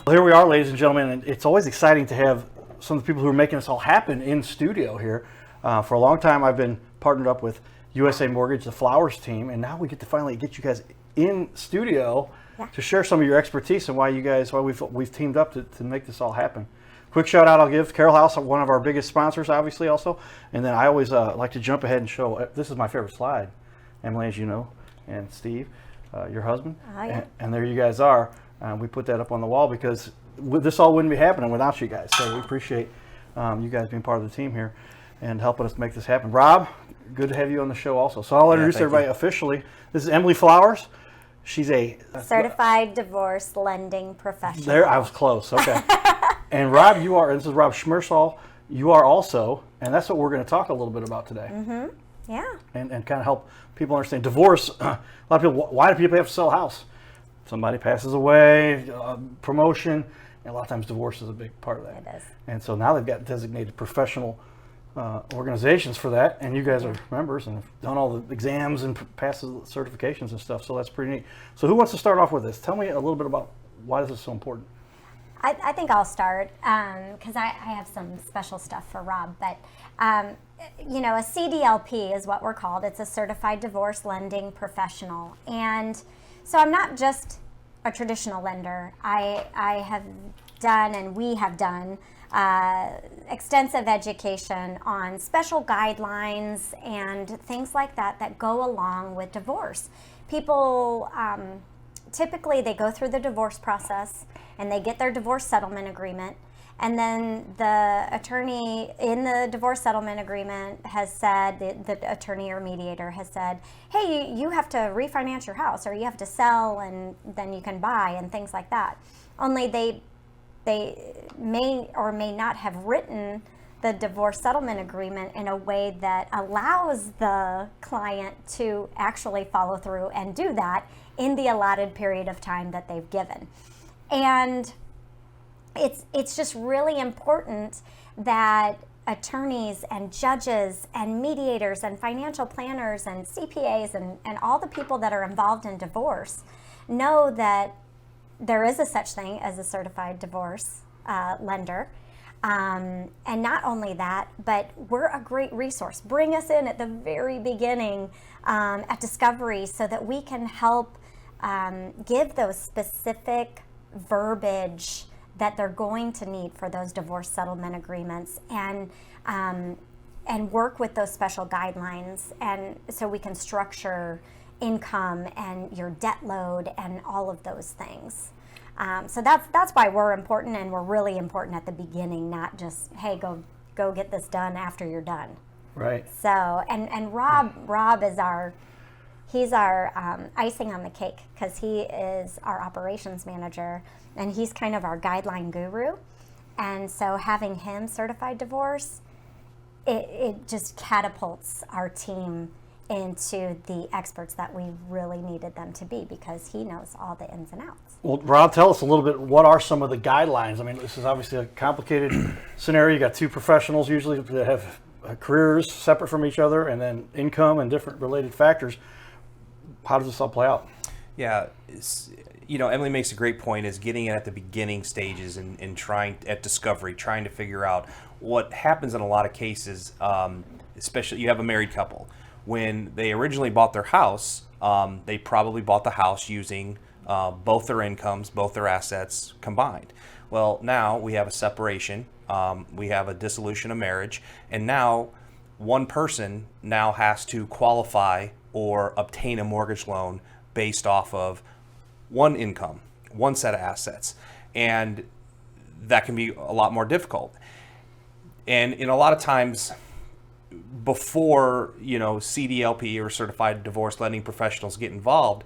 Well, here we are, ladies and gentlemen, and it's always exciting to have some of the people who are making this all happen in studio here. For a long time, I've been partnered up with USA Mortgage, the Flowers team, and now we get to finally get you guys in studio to share some of your expertise and why we've teamed up to make this all happen. Quick shout out I'll give Carroll House, one of our biggest sponsors, obviously, also. And then I always like to jump ahead and show, this is my favorite slide, Emily, as you know, and Steve, your husband. And there you guys are. We put that up on the wall because this all wouldn't be happening without you guys. So we appreciate you guys being part of the team here and helping us make this happen. Rob, good to have you on the show also. So I'll introduce everybody officially. This is Emily Flowers. She's a certified divorce lending professional. There, I was close. Okay. And Rob, this is Rob Schmersahl. You are also, and that's what we're going to talk a little bit about today. Mm-hmm. Yeah. And kind of help people understand divorce. A lot of people, why do people have to sell a house? Somebody passes away, promotion, and a lot of times divorce is a big part of that. It is. And so now they've got designated professional organizations for that, and you guys are members and have done all the exams and passed the certifications and stuff, so that's pretty neat. So who wants to start off with this? Tell me a little bit about why this is so important. I think I'll start because I have some special stuff for Rob, but a CDLP is what we're called. It's a Certified Divorce Lending Professional. And so I'm not just a traditional lender. I have done, and we have done, extensive education on special guidelines and things like that go along with divorce. People, typically they go through the divorce process and they get their divorce settlement agreement, and then the attorney in the divorce settlement agreement has said, the attorney or mediator has said, hey, you have to refinance your house, or you have to sell and then you can buy, and things like that. Only they may or may not have written the divorce settlement agreement in a way that allows the client to actually follow through and do that in the allotted period of time that they've given. And it's just really important that attorneys and judges and mediators and financial planners and CPAs and all the people that are involved in divorce know that there is a such thing as a certified divorce lender. And not only that, but we're a great resource. Bring us in at the very beginning at discovery so that we can help give those specific verbiage that they're going to need for those divorce settlement agreements, and work with those special guidelines, and so we can structure income and your debt load and all of those things. So that's why we're important, and we're really important at the beginning, not just, hey, go get this done after you're done. Right. So and Rob is he's our icing on the cake, because he is our operations manager, and he's kind of our guideline guru. And so having him certified divorce, it just catapults our team into the experts that we really needed them to be, because he knows all the ins and outs. Well, Rob, tell us a little bit, what are some of the guidelines? I mean, this is obviously a complicated scenario. You got two professionals usually that have careers separate from each other, and then income and different related factors. How does this all play out? Yeah, Emily makes a great point, is getting in at the beginning stages and trying at discovery, trying to figure out what happens in a lot of cases, especially you have a married couple. When they originally bought their house, they probably bought the house using both their incomes, both their assets combined. Well, now we have a separation, we have a dissolution of marriage, and now one person now has to qualify or obtain a mortgage loan based off of one income, one set of assets. And that can be a lot more difficult. And in a lot of times, before CDLP or certified divorce lending professionals get involved,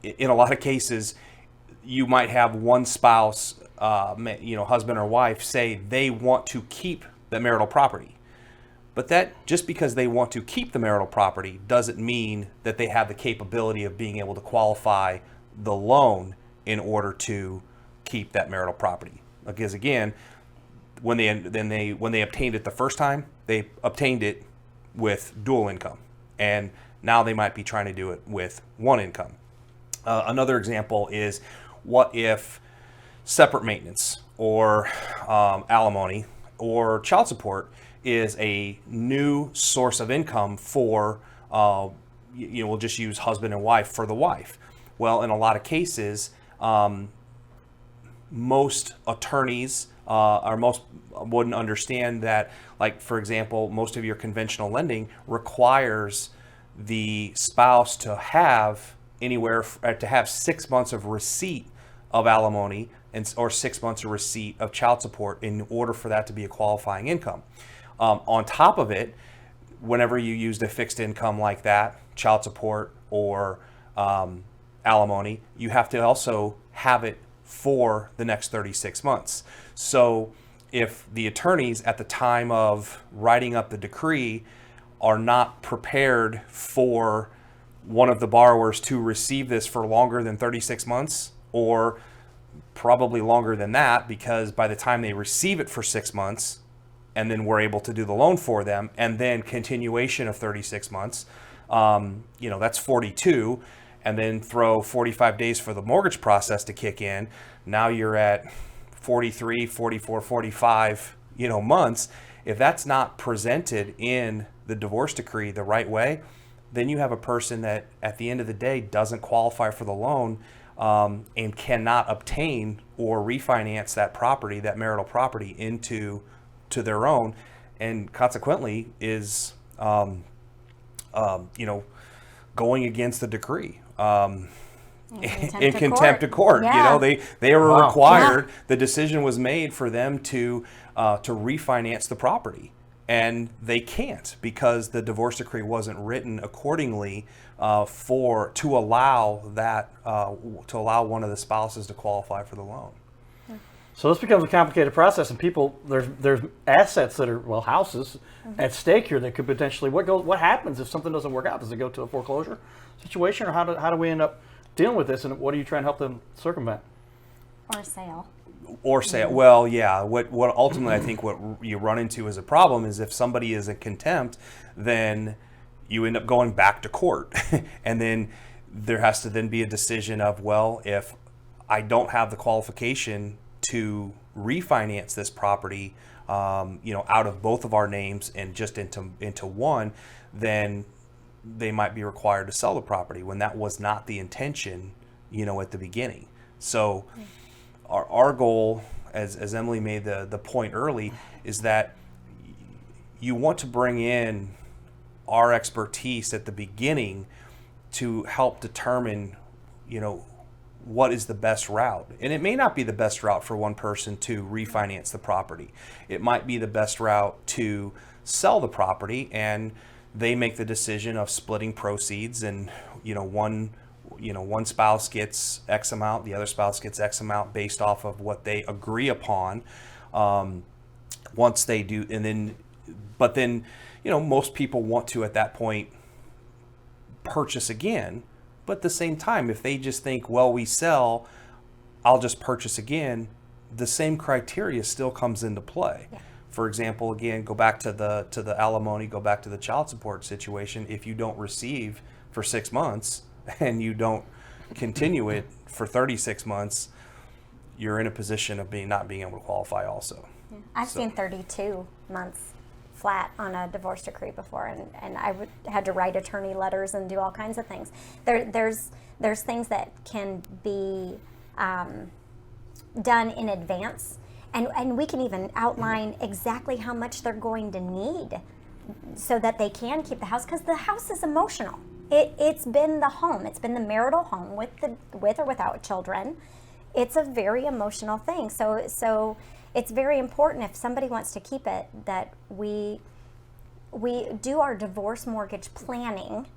in a lot of cases you might have one spouse, husband or wife, say they want to keep the marital property, but that just because they want to keep the marital property doesn't mean that they have the capability of being able to qualify the loan in order to keep that marital property. Because again, when they obtained it the first time, they obtained it with dual income, and now they might be trying to do it with one income. Another example is, what if separate maintenance or alimony or child support is a new source of income for, we'll just use husband and wife for the wife. Well, in a lot of cases, most attorneys or most wouldn't understand that, like, for example, most of your conventional lending requires the spouse to have to have 6 months of receipt of alimony or 6 months of receipt of child support in order for that to be a qualifying income. On top of it, whenever you used a fixed income like that, child support or alimony, you have to also have it for the next 36 months. So if the attorneys at the time of writing up the decree are not prepared for one of the borrowers to receive this for longer than 36 months, or probably longer than that, because by the time they receive it for 6 months, and then we're able to do the loan for them, and then continuation of 36 months, that's 42, and then throw 45 days for the mortgage process to kick in. Now you're at 43, 44, 45, months. If that's not presented in the divorce decree the right way, then you have a person that at the end of the day doesn't qualify for the loan, and cannot obtain or refinance that property, that marital property, into their own, and consequently is going against the decree. In contempt of court. Yeah. They were required. Yeah. The decision was made for them to refinance the property, and they can't, because the divorce decree wasn't written accordingly to allow one of the spouses to qualify for the loan. So this becomes a complicated process, and there's assets that are, houses at stake here that could potentially, what happens if something doesn't work out? Does it go to a foreclosure situation, or how do we end up dealing with this, and what are you trying to help them circumvent? Or sale. Well, yeah. What ultimately I think what you run into as a problem is if somebody is in contempt, then you end up going back to court, and then there has to then be a decision of, if I don't have the qualification to refinance this property, out of both of our names and just into one, then they might be required to sell the property when that was not the intention, at the beginning. So our goal, as Emily made the point early, is that you want to bring in our expertise at the beginning to help determine, what is the best route. And it may not be the best route for one person to refinance the property. It might be the best route to sell the property, and they make the decision of splitting proceeds, and one spouse gets X amount, the other spouse gets X amount based off of what they agree upon. Once they do, but then most people want to at that point purchase again. But at the same time, if they just think, we sell, I'll just purchase again, the same criteria still comes into play. Yeah. For example, again, go back to the alimony, go back to the child support situation. If you don't receive for 6 months and you don't continue it for 36 months, you're in a position of not being able to qualify also. Yeah. I've seen 32 months flat on a divorce decree before, and I had to write attorney letters and do all kinds of things. There's things that can be done in advance, and we can even outline exactly how much they're going to need so that they can keep the house, because the house is emotional. It's been the home. It's been the marital home with or without children. It's a very emotional thing. So it's very important, if somebody wants to keep it, that we do our divorce mortgage planning,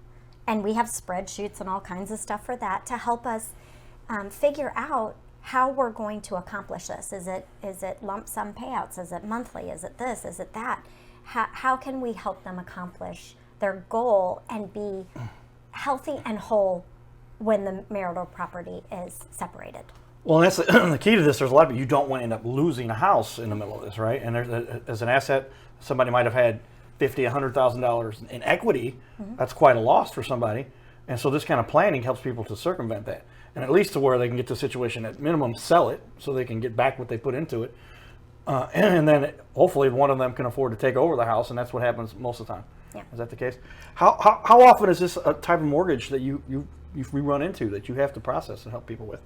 and we have spreadsheets and all kinds of stuff for that to help us figure out how we're going to accomplish this. Is it lump sum payouts? Is it monthly? Is it this? Is it that? How can we help them accomplish their goal and be healthy and whole when the marital property is separated? Well, and that's the key to this. There's a lot of people, you don't want to end up losing a house in the middle of this, right? And as an asset, somebody might have had $50,000, $100,000 in equity. Mm-hmm. That's quite a loss for somebody. And so this kind of planning helps people to circumvent that, and at least to where they can get to a situation at minimum, sell it so they can get back what they put into it. And then hopefully one of them can afford to take over the house, and that's what happens most of the time. Yeah. Is that the case? How often is this a type of mortgage that you run into that you have to process and help people with?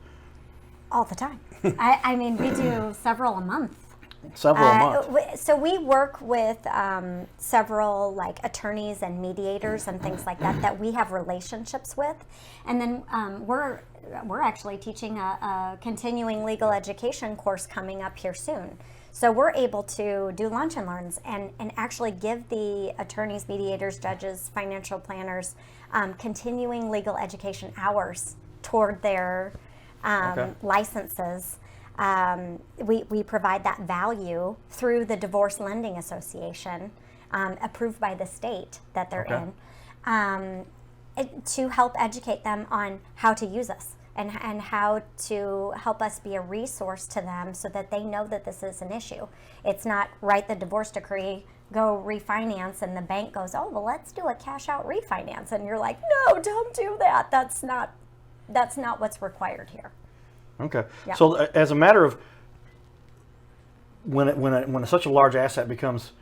All the time. I mean, we do several a month. Several a month. So we work with several like attorneys and mediators and things like that we have relationships with, and then we're actually teaching a continuing legal education course coming up here soon. So we're able to do lunch and learns and actually give the attorneys, mediators, judges, financial planners continuing legal education hours toward their licenses. We provide that value through the Divorce Lending Association, approved by the state that they're in, to help educate them on how to use us and how to help us be a resource to them so that they know that this is an issue. It's not write the divorce decree, go refinance, and the bank goes, oh, well, let's do a cash out refinance. And you're like, no, don't do that. That's not what's required here. Okay. Yeah. So as a matter of when such a large asset becomes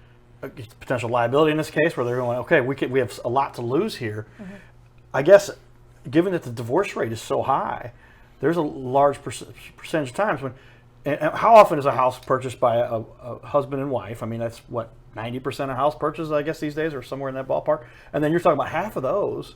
a potential liability in this case, where they're going, okay, we have a lot to lose here. Mm-hmm. I guess, given that the divorce rate is so high, there's a large percentage of times when. And how often is a house purchased by a husband and wife? I mean, that's what 90% of house purchases, I guess, these days, or somewhere in that ballpark. And then you're talking about half of those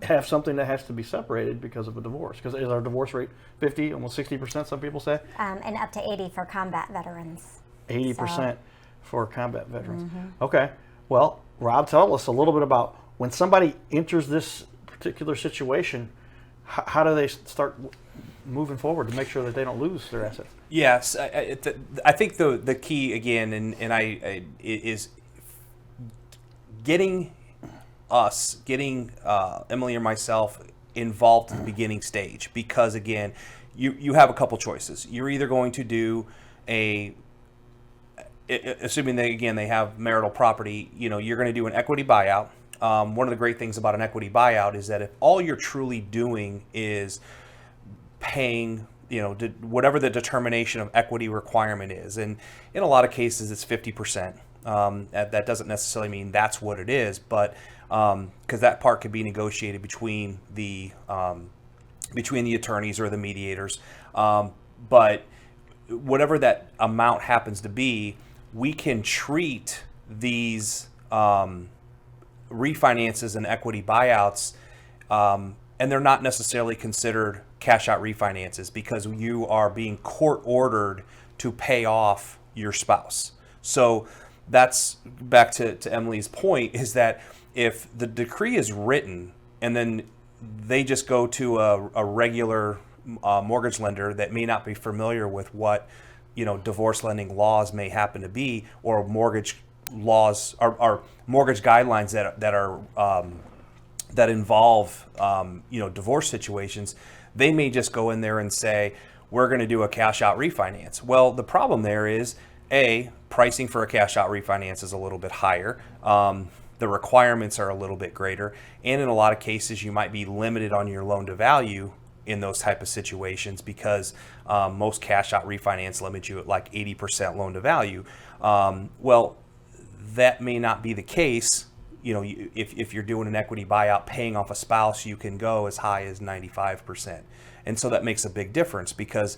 have something that has to be separated because of a divorce. Because is our divorce rate 50, almost 60%, some people say? And up to 80 for combat veterans. 80% for combat veterans. Mm-hmm. Okay. Well, Rob, tell us a little bit about when somebody enters this particular situation, how do they start moving forward to make sure that they don't lose their assets? Yes, I think the key again, is getting Emily or myself involved in the beginning stage, because again, you have a couple choices. You're either going to do assuming they have marital property, you're going to do an equity buyout. One of the great things about an equity buyout is that if all you're truly doing is paying, whatever the determination of equity requirement is, and in a lot of cases it's 50%. That doesn't necessarily mean that's what it is, but because that part could be negotiated between the attorneys or the mediators. But whatever that amount happens to be, we can treat these refinances and equity buyouts, and they're not necessarily considered cash out refinances because you are being court ordered to pay off your spouse. So that's back to Emily's point, is that if the decree is written and then they just go to a regular mortgage lender that may not be familiar with what divorce lending laws may happen to be, or mortgage laws or mortgage guidelines that involve divorce situations, they may just go in there and say, we're going to do a cash out refinance. Well, the problem there is, pricing for a cash out refinance is a little bit higher. The requirements are a little bit greater, and in a lot of cases you might be limited on your loan to value in those type of situations, because most cash out refinance limit you at like 80% loan to value. Well, that may not be the case. If you're doing an equity buyout paying off a spouse, you can go as high as 95%. And so that makes a big difference, because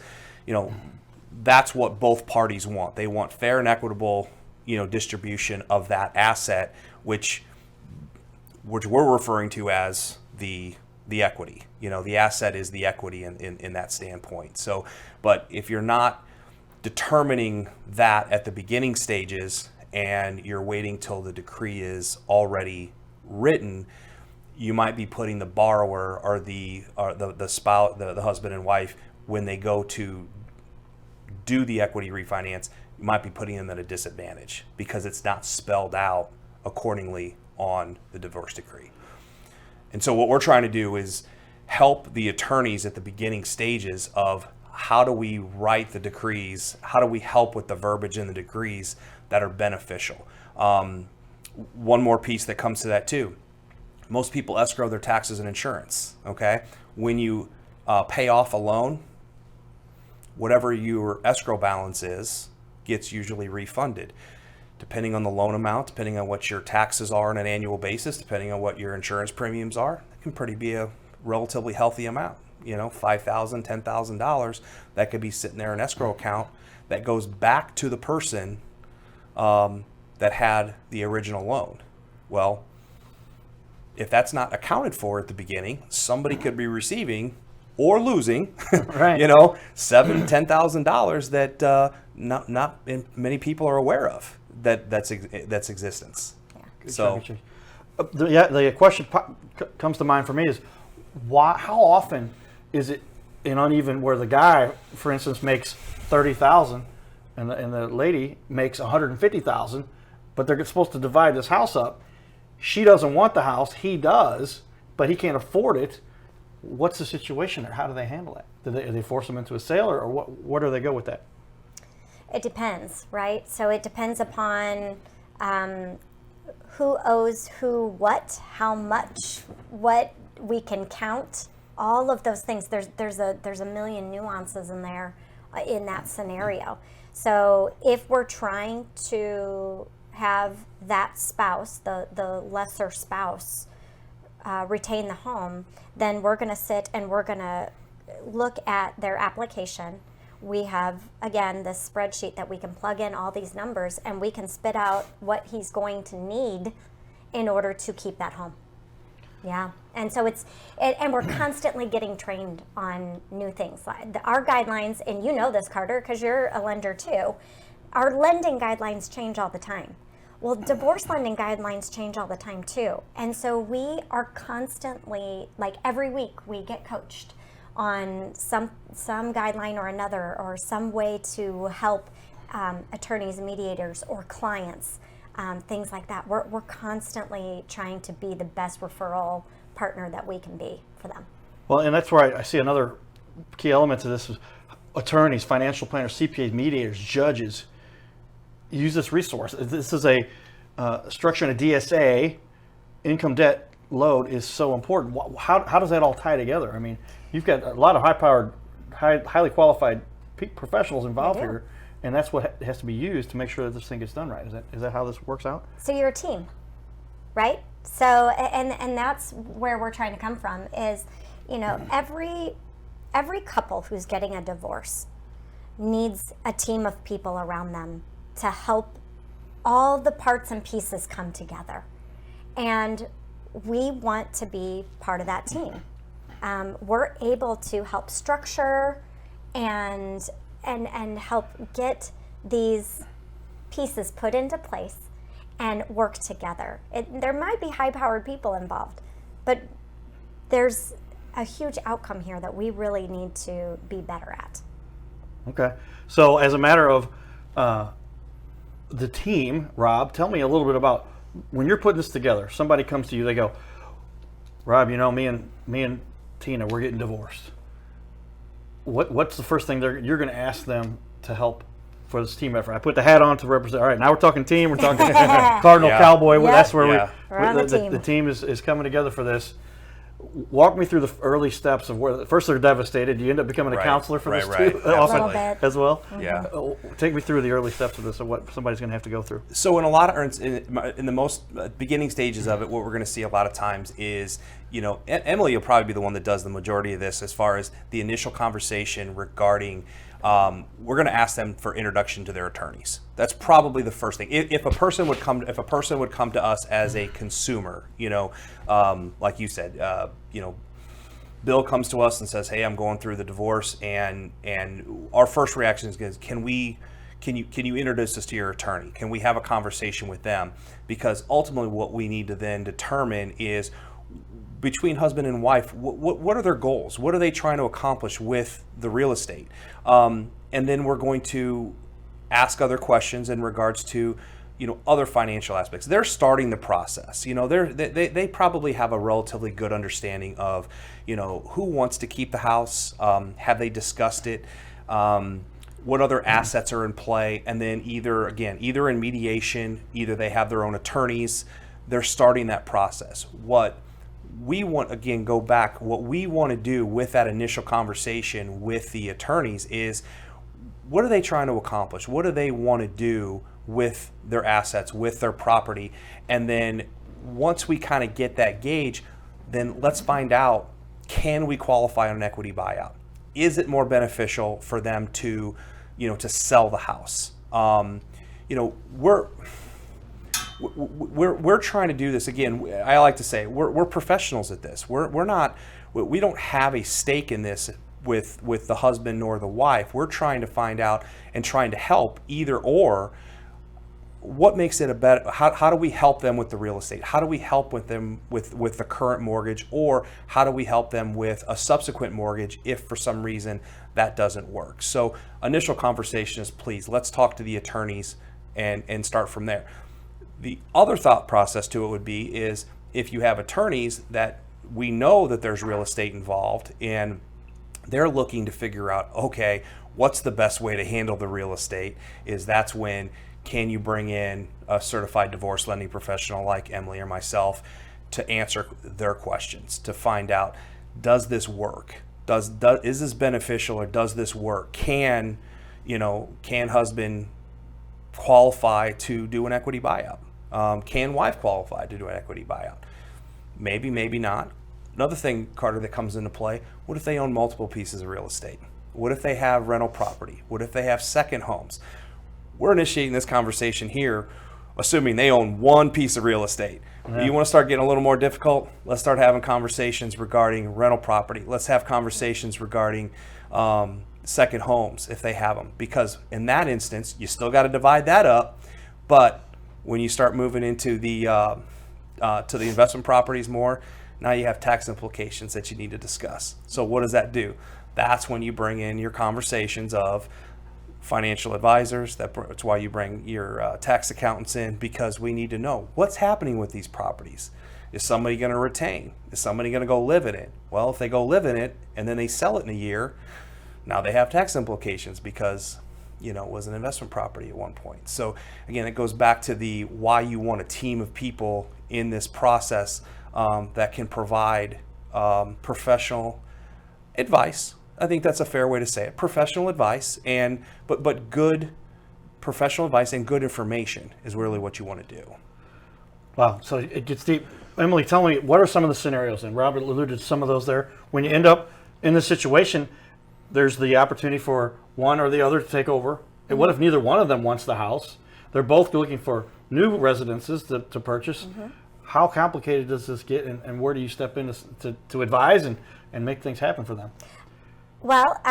that's what both parties want. They want fair and equitable distribution of that asset, which we're referring to as the equity. The asset is the equity in that standpoint. So, but if you're not determining that at the beginning stages and you're waiting till the decree is already written, you might be putting the borrower or the spouse, the husband and wife, when they go to do the equity refinance, you might be putting them at a disadvantage because it's not spelled out accordingly on the divorce decree. And so what we're trying to do is help the attorneys at the beginning stages of how do we write the decrees, how do we help with the verbiage in the decrees that are beneficial. One more piece that comes to that too. Most people escrow their taxes and insurance, okay? When you pay off a loan, whatever your escrow balance is gets usually refunded. Depending on the loan amount, depending on what your taxes are on an annual basis, depending on what your insurance premiums are, it can pretty be a relatively healthy amount. You know, $5,000, $10,000 that could be sitting there in escrow account that goes back to the person that had the original loan. Well, if that's not accounted for at the beginning, somebody could be receiving or losing, Right. you know, $7,000, $10,000 that not many people are aware of that's existence. Good So job, the question comes to mind for me is why? How often is it an uneven where the guy, for instance, makes $30,000 and the lady makes $150,000, but they're supposed to divide this house up. She doesn't want the house, he does, but he can't afford it. What's the situation there? How do they handle that? Do they force them into a sale, or where do they go with that? It depends, right? So it depends upon who owes who what, how much, what we can count, all of those things. There's a million nuances in there in that scenario. So if we're trying to have that spouse, the lesser spouse, retain the home, then we're going to sit and we're going to look at their application. We have, again, this spreadsheet that we can plug in all these numbers, and we can spit out what he's going to need in order to keep that home. Yeah, and so and we're constantly getting trained on new things. Our guidelines, and you know this, Carter, because you're a lender too, our lending guidelines change all the time. Well, divorce lending guidelines change all the time too. And so we are constantly, like every week, we get coached on some guideline or another, or some way to help attorneys, mediators, or clients, things like that. We're constantly trying to be the best referral partner that we can be for them. Well, and that's where I see another key element to this is attorneys, financial planners, CPAs, mediators, judges use this resource. This is a structure in a DSA. Income debt load is so important. How does that all tie together? I mean, you've got a lot of high-powered, highly qualified professionals involved here, and that's what has to be used to make sure that this thing gets done right. Is that how this works out? So you're a team, right? So and that's where we're trying to come from is, you know, every couple who's getting a divorce needs a team of people around them to help all the parts and pieces come together. And we want to be part of that team. We're able to help structure and help get these pieces put into place and work together. There might be high-powered people involved, but there's a huge outcome here that we really need to be better at. Okay. So as a matter of the team, Rob, tell me a little bit about when you're putting this together. Somebody comes to you, they go, Rob, you know, me and Tina, we're getting divorced. What's the first thing you're going to ask them to help for this team effort? I put the hat on to represent. All right, now we're talking team. We're talking Cardinal, Cowboy. Yep. That's where We're on the team is coming together for this. Walk me through the early steps of where first they're devastated. You end up becoming a counselor for this too, often as well. Yeah. Take me through the early steps of this and what somebody's going to have to go through. So in the most beginning stages of it, what we're going to see a lot of times is, you know, Emily will probably be the one that does the majority of this as far as the initial conversation regarding. We're going to ask them for introduction to their attorneys. That's probably the first thing. If a person would come to us as a consumer, you know, like you said, you know, Bill comes to us and says, "Hey, I'm going through the divorce," and our first reaction is, "Can you introduce us to your attorney? Can we have a conversation with them?" Because ultimately, what we need to then determine is, between husband and wife, what are their goals? What are they trying to accomplish with the real estate? And then we're going to ask other questions in regards to, you know, other financial aspects. They're starting the process. You know, they probably have a relatively good understanding of, you know, who wants to keep the house. Have they discussed it? What other assets are in play? And then either in mediation, either they have their own attorneys. They're starting that process. What we want, again, go back, what we want to do with that initial conversation with the attorneys is, what are they trying to accomplish? What do they want to do with their assets, with their property? And then once we kind of get that gauge, then let's find out, can we qualify on an equity buyout? Is it more beneficial for them to, to sell the house? We're trying to do this. Again, I like to say we're professionals at this. We don't have a stake in this with the husband nor the wife. We're trying to find out and trying to help either or. What makes it a better? How do we help them with the real estate? How do we help with them with the current mortgage, or how do we help them with a subsequent mortgage if for some reason that doesn't work? So initial conversation is, please, let's talk to the attorneys and start from there. The other thought process to it would be is, if you have attorneys that we know that there's real estate involved and they're looking to figure out, okay, what's the best way to handle the real estate, that's when can you bring in a certified divorce lending professional like Emily or myself to answer their questions, to find out, does this work? Is this beneficial, or does this work? Can husband qualify to do an equity buyout? Can wife qualify to do an equity buyout? Maybe, maybe not. Another thing, Carter, that comes into play, what if they own multiple pieces of real estate? What if they have rental property? What if they have second homes? We're initiating this conversation here, assuming they own one piece of real estate. Yeah. You want to start getting a little more difficult? Let's start having conversations regarding rental property. Let's have conversations regarding second homes if they have them. Because in that instance, you still got to divide that up. But when you start moving into the to the investment properties more, now you have tax implications that you need to discuss. So what does that do? That's when you bring in your conversations of financial advisors. That's why you bring your tax accountants in, because we need to know what's happening with these properties. Is somebody going to retain? Is somebody going to go live in it? Well, if they go live in it and then they sell it in a year, now they have tax implications because it was an investment property at one point. So again, it goes back to the why you want a team of people in this process that can provide professional advice. I think that's a fair way to say it. Professional advice, but good professional advice and good information is really what you want to do. Wow, so it gets deep. Emily, tell me, what are some of the scenarios? And Robert alluded to some of those there. When you end up in this situation, there's the opportunity for one or the other to take over. And what if neither one of them wants the house? They're both looking for new residences to purchase. Mm-hmm. How complicated does this get, and where do you step in to advise and make things happen for them? Well,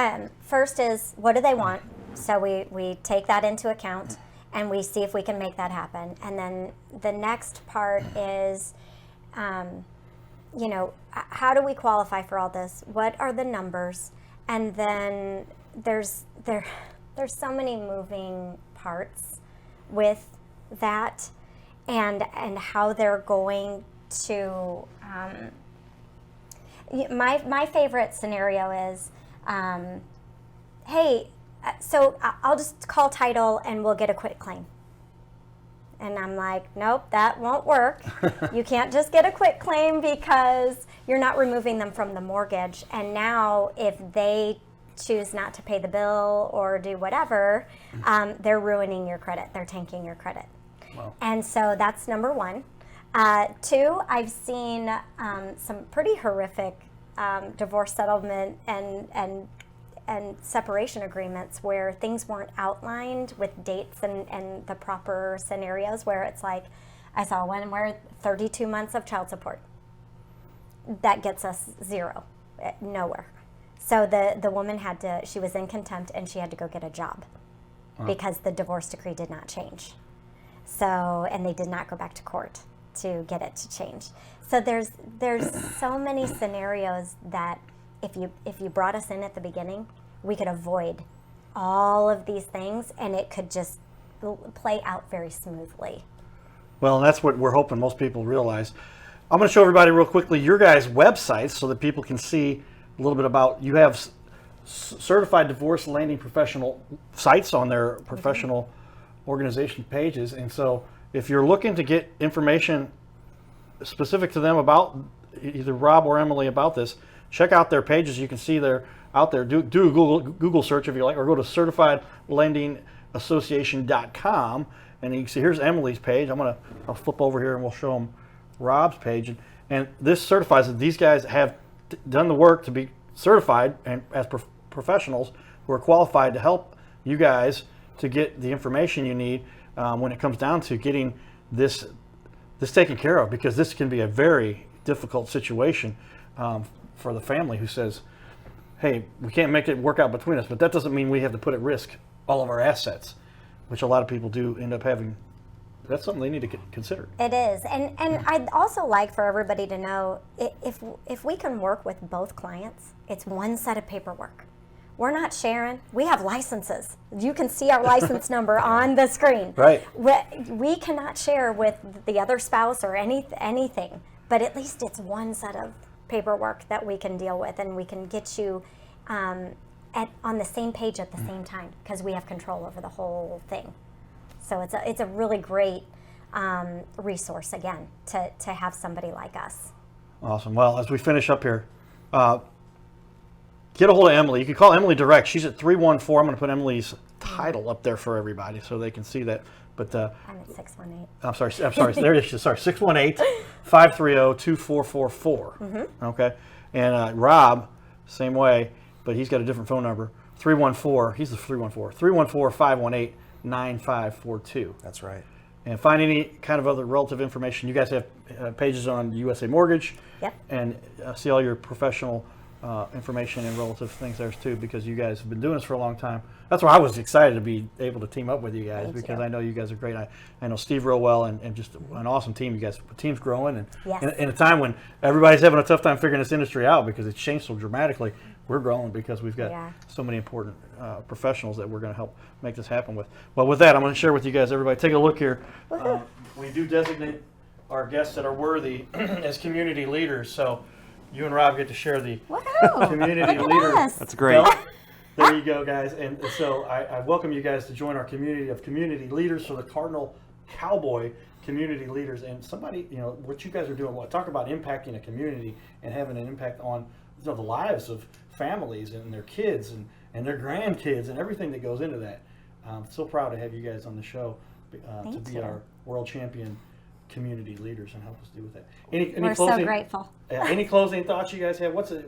first is, what do they want? So we take that into account and we see if we can make that happen. And then the next part is, how do we qualify for all this? What are the numbers? And then there's so many moving parts with that, and how they're going to. My favorite scenario is, hey, so I'll just call title and we'll get a quit claim. And I'm like, nope, that won't work. You can't just get a quit claim because you're not removing them from the mortgage. And now if they choose not to pay the bill or do whatever, they're ruining your credit. They're tanking your credit. Wow. And so that's number one. Two, I've seen some pretty horrific divorce settlement and separation agreements where things weren't outlined with dates and the proper scenarios, where it's like, I saw one where 32 months of child support. That gets us zero, nowhere. So the woman she was in contempt and she had to go get a job because the divorce decree did not change. So, and they did not go back to court to get it to change. So there's so many scenarios that if you brought us in at the beginning, we could avoid all of these things and it could just play out very smoothly. Well, and that's what we're hoping most people realize. I'm going to show everybody real quickly your guys' websites so that people can see a little bit about, you have certified divorce lending professional sites on their professional organization pages. And so if you're looking to get information specific to them about either Rob or Emily about this, check out their pages. You can see they're out there. Do a Google search if you like, or go to certifiedlendingassociation.com, and you can see here's Emily's page. I'll flip over here and we'll show them Rob's page, and this certifies that these guys have done the work to be certified and as professionals who are qualified to help you guys to get the information you need when it comes down to getting this taken care of, because this can be a very difficult situation for the family who says, hey, we can't make it work out between us, but that doesn't mean we have to put at risk all of our assets, which a lot of people do end up having. That's something they need to consider. It is, and I'd also like for everybody to know, if we can work with both clients, it's one set of paperwork. We're not sharing. We have licenses. You can see our license number on the screen. Right. We cannot share with the other spouse or anything, but at least it's one set of paperwork that we can deal with, and we can get you on the same page at the same time, because we have control over the whole thing. So it's a really great resource, again, to have somebody like us. Awesome. Well, as we finish up here, get a hold of Emily. You can call Emily direct. She's at 314. I'm going to put Emily's title up there for everybody so they can see that. But I'm at 618. I'm sorry. There it is. Sorry, 618-530-2444. Okay. And Rob, same way, but he's got a different phone number. 314. He's the 314. 314-518-9542. That's right. And find any kind of other relative information. You guys have pages on USA Mortgage. Yep. And see all your professional information and relative things there too, because you guys have been doing this for a long time. That's why I was excited to be able to team up with you guys. Thank because you. I know you guys are great. I know Steve real well, and just an awesome team. You guys, the team's growing, and Yes. in a time when everybody's having a tough time figuring this industry out because it's changed so dramatically, we're growing because we've got so many important professionals that we're going to help make this happen with. Well, with that, I'm going to share with you guys. Everybody, take a look here. We do designate our guests that are worthy as community leaders. So you and Rob get to share the community leader. That's great. belt. There you go, guys. And so I welcome you guys to join our community of community leaders for the Cardinal Cowboy community leaders. And somebody, what you guys are doing, talk about impacting a community and having an impact on the lives of families and their kids and their grandkids and everything that goes into that. I'm so proud to have you guys on the show to be our world champion community leaders and help us do with that. We're so grateful. Any closing thoughts you guys have? What's if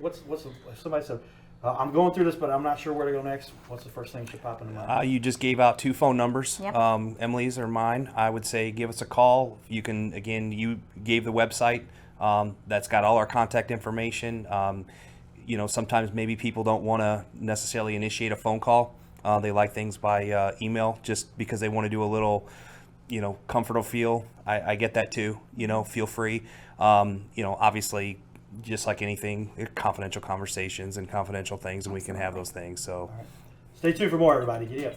somebody said, I'm going through this, but I'm not sure where to go next. What's the first thing that should pop into mind? You just gave out 2 phone numbers, Yep. Emily's or mine. I would say give us a call. You can, again, you gave the website that's got all our contact information. Sometimes maybe people don't want to necessarily initiate a phone call. They like things by email just because they want to do a little, comfortable feel. I get that too. Feel free. Obviously, just like anything, confidential conversations and confidential things, and we can have those things. So, Stay tuned for more, everybody. Giddy up.